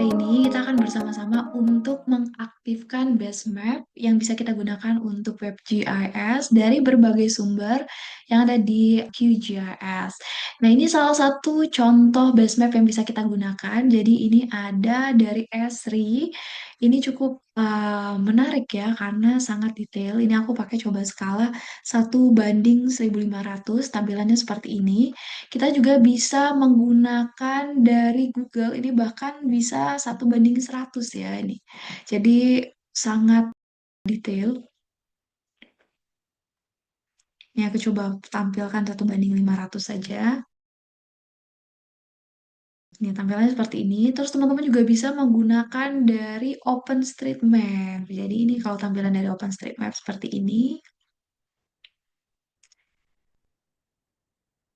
hari ini kita akan bersama-sama untuk mengaktifkan base map yang bisa kita gunakan untuk web GIS dari berbagai sumber yang ada di QGIS. Nah, ini salah satu contoh base map yang bisa kita gunakan. Jadi ini ada dari Esri. Ini cukup menarik ya karena sangat detail. Ini aku pakai coba skala 1:1500. Tampilannya seperti ini. Kita juga bisa menggunakan dari Google, ini bahkan bisa 1:100 ya ini. Jadi sangat detail. Ini aku coba tampilkan 1:500 saja. Ini tampilannya seperti ini. Terus teman-teman juga bisa menggunakan dari OpenStreetMap. Jadi ini kalau tampilan dari OpenStreetMap seperti ini.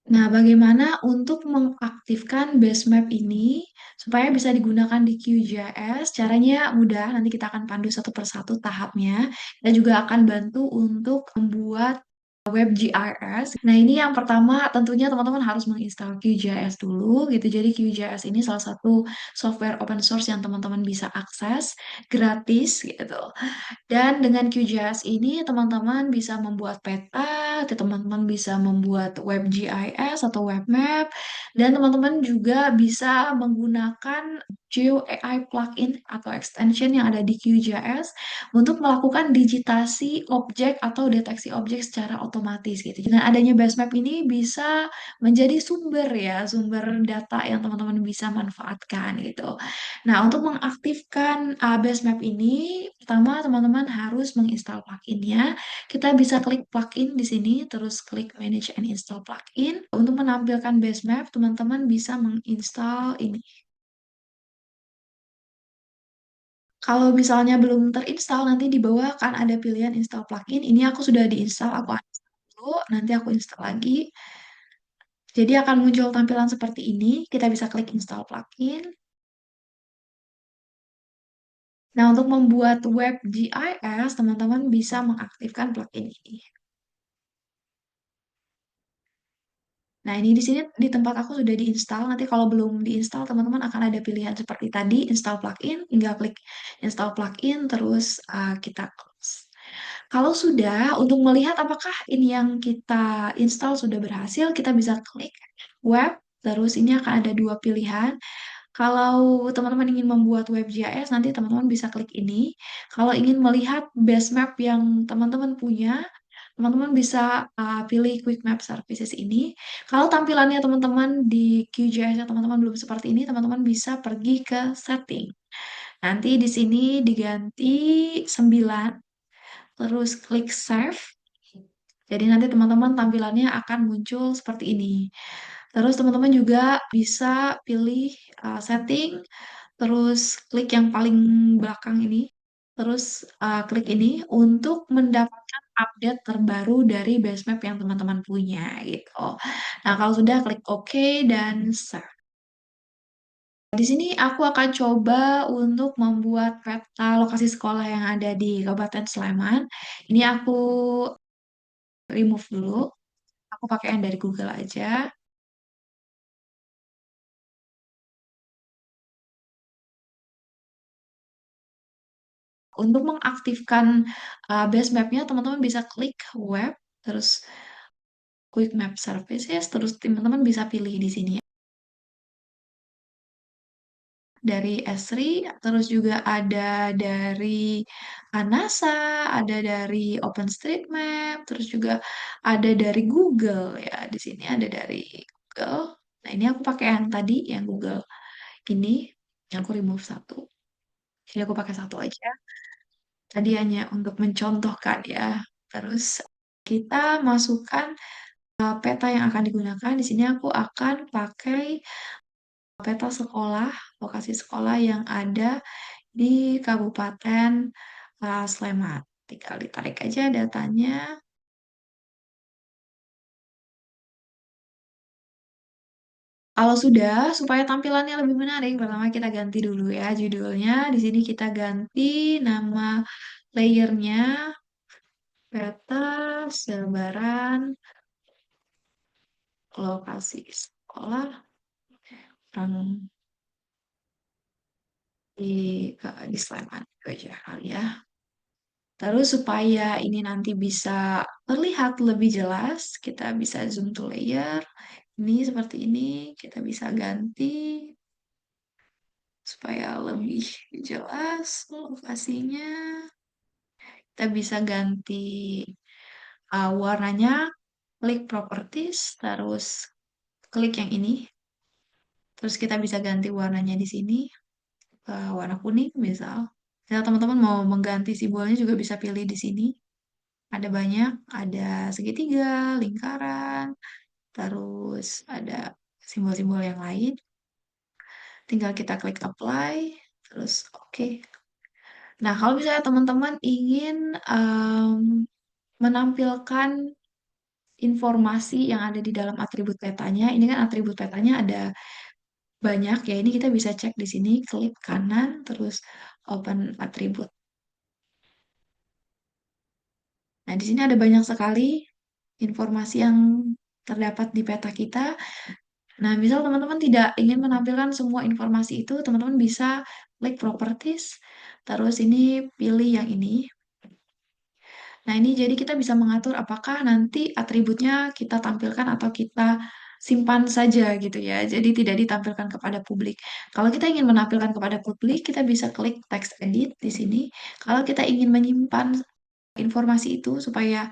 Nah, bagaimana untuk mengaktifkan base map ini supaya bisa digunakan di QGIS? Caranya mudah, nanti kita akan pandu satu persatu tahapnya. Kita juga akan bantu untuk membuat web GIS. Nah, ini yang pertama tentunya teman-teman harus menginstal QGIS dulu gitu. Jadi QGIS ini salah satu software open source yang teman-teman bisa akses gratis gitu. Dan dengan QGIS ini teman-teman bisa membuat peta, teman-teman bisa membuat web GIS atau web map, dan teman-teman juga bisa menggunakan Geo AI plugin atau extension yang ada di QGIS untuk melakukan digitasi objek atau deteksi objek secara otomatis gitu. Dengan adanya base map ini bisa menjadi sumber ya, sumber data yang teman-teman bisa manfaatkan gitu. Nah, untuk mengaktifkan base map ini, pertama teman-teman harus menginstal pluginnya. Kita bisa klik plugin di sini, terus klik manage and install plugin. Untuk menampilkan base map, teman-teman bisa menginstal ini. Kalau misalnya belum terinstall, nanti di bawah akan ada pilihan install plugin. Ini aku sudah diinstal, aku uninstall dulu, nanti aku install lagi. Jadi akan muncul tampilan seperti ini. Kita bisa klik install plugin. Nah, untuk membuat web GIS, teman-teman bisa mengaktifkan plugin ini. Nah, ini di sini di tempat aku sudah diinstal. Nanti kalau belum diinstal, teman-teman akan ada pilihan seperti tadi, install plugin. Tinggal klik install plugin, terus kita close. Kalau sudah, untuk melihat apakah ini yang kita install sudah berhasil, kita bisa klik web. Terus ini akan ada dua pilihan. Kalau teman-teman ingin membuat web GIS, nanti teman-teman bisa klik ini. Kalau ingin melihat base map yang teman-teman punya, teman-teman bisa pilih Quick Map Services ini. Kalau tampilannya teman-teman di QGIS-nya teman-teman belum seperti ini, teman-teman bisa pergi ke setting. Nanti di sini diganti 9, terus klik Save. Jadi nanti teman-teman tampilannya akan muncul seperti ini. Terus teman-teman juga bisa pilih setting, terus klik yang paling belakang ini, terus klik ini untuk mendapatkan update terbaru dari base map yang teman-teman punya gitu. Nah, kalau sudah klik OK dan save. Di sini aku akan coba untuk membuat peta lokasi sekolah yang ada di Kabupaten Sleman. Ini aku remove dulu. Aku pakai yang dari Google aja. Untuk mengaktifkan base map-nya, teman-teman bisa klik web, terus Quick Map Services, terus teman-teman bisa pilih di sini dari Esri, terus juga ada dari NASA, ada dari OpenStreetMap, terus juga ada dari Google ya. Di sini ada dari Google. Nah, ini aku pakai yang tadi, yang Google ini, yang aku remove satu. Jadi aku pakai satu aja. Tadi hanya untuk mencontohkan ya. Terus kita masukkan peta yang akan digunakan. Di sini aku akan pakai peta sekolah, lokasi sekolah yang ada di Kabupaten Sleman. Tinggal ditarik aja datanya. Kalau sudah, supaya tampilannya lebih menarik, pertama kita ganti dulu ya judulnya. Di sini kita ganti nama layernya, peta sebaran lokasi sekolah. di di Sleman itu aja kali ya. Terus supaya ini nanti bisa terlihat lebih jelas, kita bisa zoom to layer. Ini seperti ini, kita bisa ganti supaya lebih jelas lokasinya. Kita bisa ganti warnanya, klik properties, terus klik yang ini. Terus kita bisa ganti warnanya di sini, warna kuning misal. Kalau teman-teman mau mengganti simbolnya juga bisa pilih di sini. Ada banyak, ada segitiga, lingkaran, terus ada simbol-simbol yang lain. Tinggal kita klik apply, terus oke. Nah, kalau misalnya teman-teman ingin menampilkan informasi yang ada di dalam atribut petanya, ini kan atribut petanya ada banyak ya. Ini kita bisa cek di sini, klik kanan, terus open atribut. Nah, di sini ada banyak sekali informasi yang terdapat di peta kita. Nah, misal teman-teman tidak ingin menampilkan semua informasi itu, teman-teman bisa klik properties, terus ini pilih yang ini. Nah, ini jadi kita bisa mengatur apakah nanti atributnya kita tampilkan atau kita simpan saja gitu ya. Jadi tidak ditampilkan kepada publik. Kalau kita ingin menampilkan kepada publik, kita bisa klik text edit di sini. Kalau kita ingin menyimpan informasi itu supaya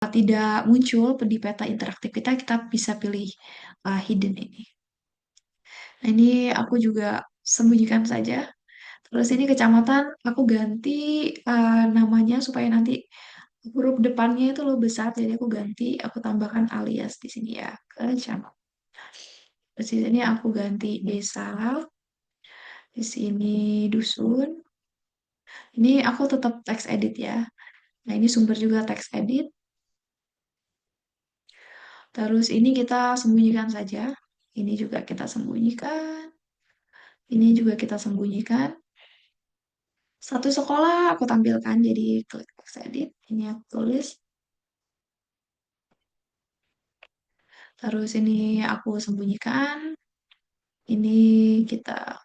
tidak muncul di peta interaktif kita, kita bisa pilih hidden ini. Nah, ini aku juga sembunyikan saja. Terus ini kecamatan, aku ganti namanya supaya nanti huruf depannya itu lo besar, jadi aku ganti, aku tambahkan alias di sini ya, kecamatan. Terus di sini aku ganti desa, di sini dusun. Ini aku tetap text edit ya. Nah, ini sumber juga text edit. Terus ini kita sembunyikan saja. Ini juga kita sembunyikan. Ini juga kita sembunyikan. Satu sekolah aku tampilkan, jadi klik text edit. Ini aku tulis. Terus ini aku sembunyikan. Ini kita.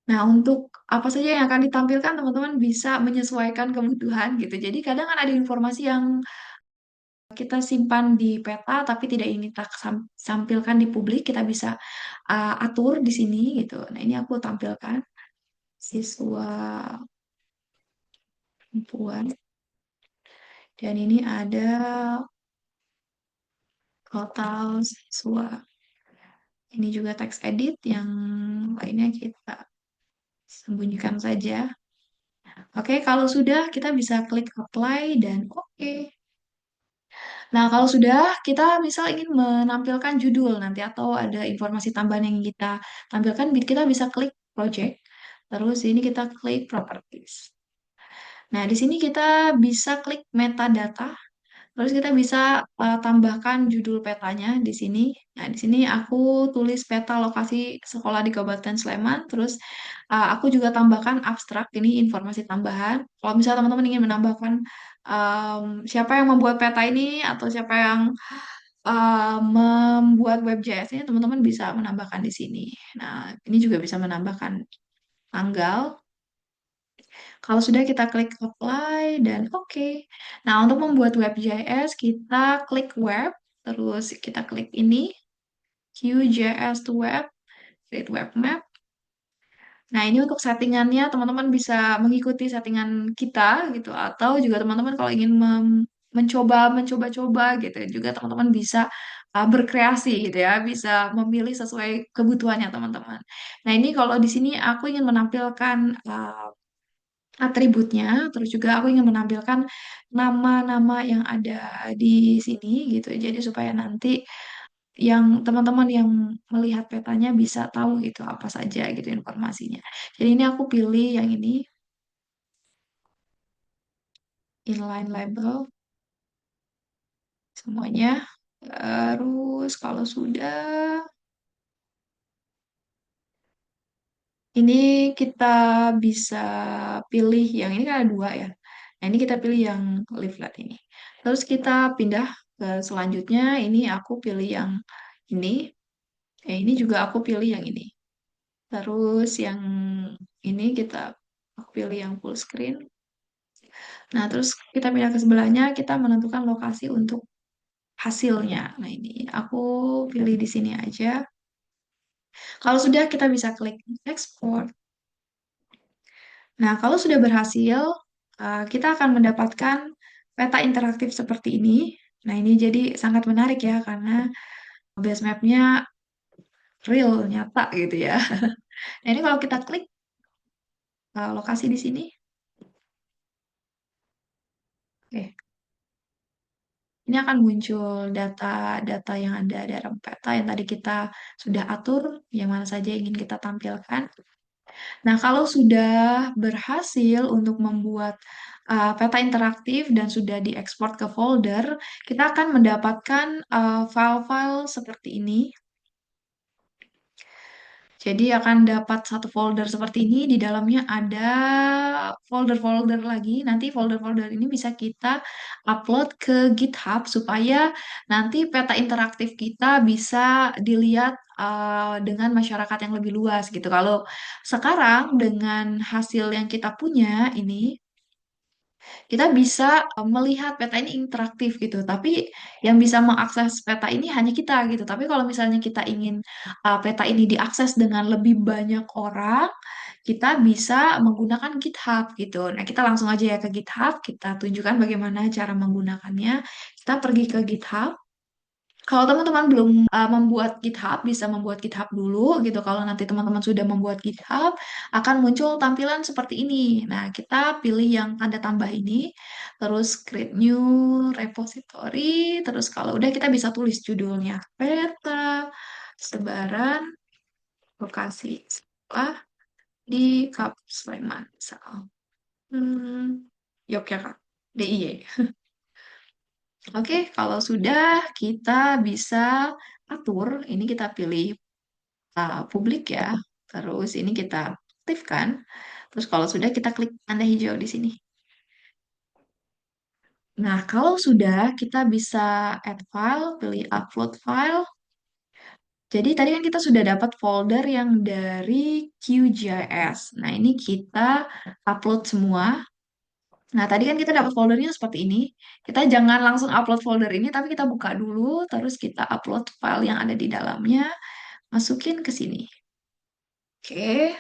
Nah, untuk apa saja yang akan ditampilkan, teman-teman bisa menyesuaikan kebutuhan gitu. Jadi kadang kan ada informasi yang kita simpan di peta tapi tidak ingin kita tampilkan di publik, kita bisa atur di sini gitu. Nah, ini aku tampilkan siswa perempuan. Dan ini ada total siswa. Ini juga text edit, yang lainnya kita sembunyikan saja. Oke, kalau sudah kita bisa klik apply dan oke. Nah, kalau sudah kita misal ingin menampilkan judul nanti atau ada informasi tambahan yang kita tampilkan, kita bisa klik project. Terus ini kita klik properties. Nah, di sini kita bisa klik metadata. Terus kita bisa tambahkan judul petanya di sini. Nah, di sini aku tulis peta lokasi sekolah di Kabupaten Sleman. Terus aku juga tambahkan abstrak, ini informasi tambahan. Kalau misalnya teman-teman ingin menambahkan siapa yang membuat peta ini atau siapa yang membuat WebJS ini, teman-teman bisa menambahkan di sini. Nah, ini juga bisa menambahkan tanggal. Kalau sudah kita klik apply dan oke. Nah, untuk membuat web.js kita klik web, terus kita klik ini QJS to web, create web map. Nah, ini untuk settingannya teman-teman bisa mengikuti settingan kita gitu, atau juga teman-teman kalau ingin mencoba-coba gitu juga teman-teman bisa berkreasi gitu ya, bisa memilih sesuai kebutuhannya teman-teman. Nah, ini kalau di sini aku ingin menampilkan atributnya, terus juga aku ingin menampilkan nama-nama yang ada di sini gitu. Jadi supaya nanti yang teman-teman yang melihat petanya bisa tahu gitu apa saja gitu informasinya. Jadi ini aku pilih yang ini, inline label semuanya. Terus kalau sudah ini kita bisa pilih yang ini kan ada dua ya. Nah, ini kita pilih yang leaflet ini. Terus kita pindah ke selanjutnya. Ini aku pilih yang ini. Ini juga aku pilih yang ini. Terus yang ini aku pilih yang full screen. Nah, terus kita pindah ke sebelahnya, kita menentukan lokasi untuk hasilnya. Nah, ini aku pilih di sini aja. Kalau sudah, kita bisa klik export. Nah, kalau sudah berhasil, kita akan mendapatkan peta interaktif seperti ini. Nah, ini jadi sangat menarik ya, karena base map-nya real, nyata gitu ya. Nah, ini kalau kita klik lokasi di sini, oke, ini akan muncul data-data yang ada dalam peta yang tadi kita sudah atur, yang mana saja ingin kita tampilkan. Nah, kalau sudah berhasil untuk membuat peta interaktif dan sudah diekspor ke folder, kita akan mendapatkan file-file seperti ini. Jadi akan dapat satu folder seperti ini, di dalamnya ada folder-folder lagi. Nanti folder-folder ini bisa kita upload ke GitHub supaya nanti peta interaktif kita bisa dilihat dengan masyarakat yang lebih luas gitu. Kalau sekarang dengan hasil yang kita punya ini, kita bisa melihat peta ini interaktif gitu, tapi yang bisa mengakses peta ini hanya kita gitu. Tapi kalau misalnya kita ingin peta ini diakses dengan lebih banyak orang, kita bisa menggunakan GitHub gitu. Nah, kita langsung aja ya ke GitHub, kita tunjukkan bagaimana cara menggunakannya. Kita pergi ke GitHub. Kalau teman-teman belum membuat GitHub, bisa membuat GitHub dulu gitu. Kalau nanti teman-teman sudah membuat GitHub, akan muncul tampilan seperti ini. Nah, kita pilih yang tanda tambah ini, terus create new repository, terus kalau udah kita bisa tulis judulnya peta sebaran lokasi sekolah di Kap Sleman, misal. Yogyakarta, DIY. Oke, kalau sudah kita bisa atur, ini kita pilih publik ya. Terus ini kita aktifkan. Terus kalau sudah kita klik tanda hijau di sini. Nah, kalau sudah kita bisa add file, pilih upload file. Jadi tadi kan kita sudah dapat folder yang dari QGIS. Nah, ini kita upload semua. Nah, tadi kan kita dapat foldernya seperti ini. Kita jangan langsung upload folder ini, tapi kita buka dulu, terus kita upload file yang ada di dalamnya, masukin ke sini. Oke,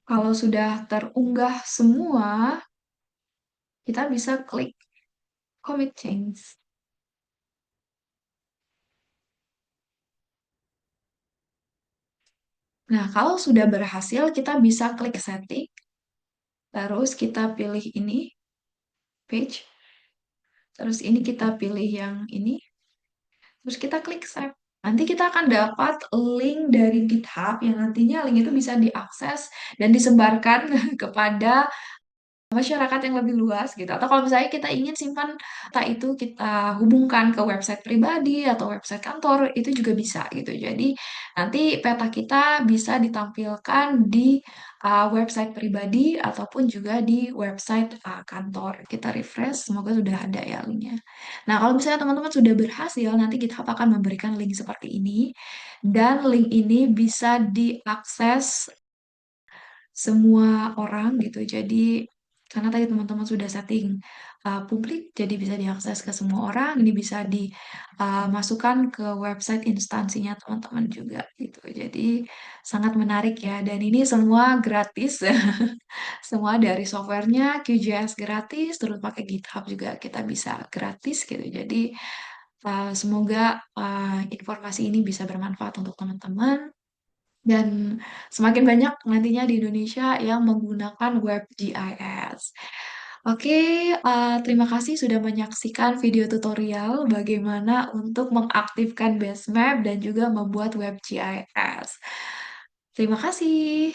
kalau sudah terunggah semua, kita bisa klik commit change. Nah, kalau sudah berhasil, kita bisa klik setting, terus kita pilih ini, page, terus ini kita pilih yang ini, terus kita klik save. Nanti kita akan dapat link dari GitHub yang nantinya link itu bisa diakses dan disebarkan kepada masyarakat yang lebih luas gitu. Atau kalau misalnya kita ingin simpan data itu kita hubungkan ke website pribadi atau website kantor, itu juga bisa gitu. Jadi nanti peta kita bisa ditampilkan di website pribadi ataupun juga di website kantor. Kita refresh, semoga sudah ada ya linknya. Nah, kalau misalnya teman-teman sudah berhasil, nanti GitHub akan memberikan link seperti ini. Dan link ini bisa diakses semua orang gitu. Jadi karena tadi teman-teman sudah setting publik, jadi bisa diakses ke semua orang. Ini bisa dimasukkan ke website instansinya teman-teman juga gitu. Jadi sangat menarik ya. Dan ini semua gratis. Semua dari softwarenya QGIS gratis, terus pakai GitHub juga kita bisa gratis gitu. Jadi semoga informasi ini bisa bermanfaat untuk teman-teman. Dan semakin banyak nantinya di Indonesia yang menggunakan web GIS. Oke, terima kasih sudah menyaksikan video tutorial bagaimana untuk mengaktifkan Basemap dan juga membuat web GIS. Terima kasih.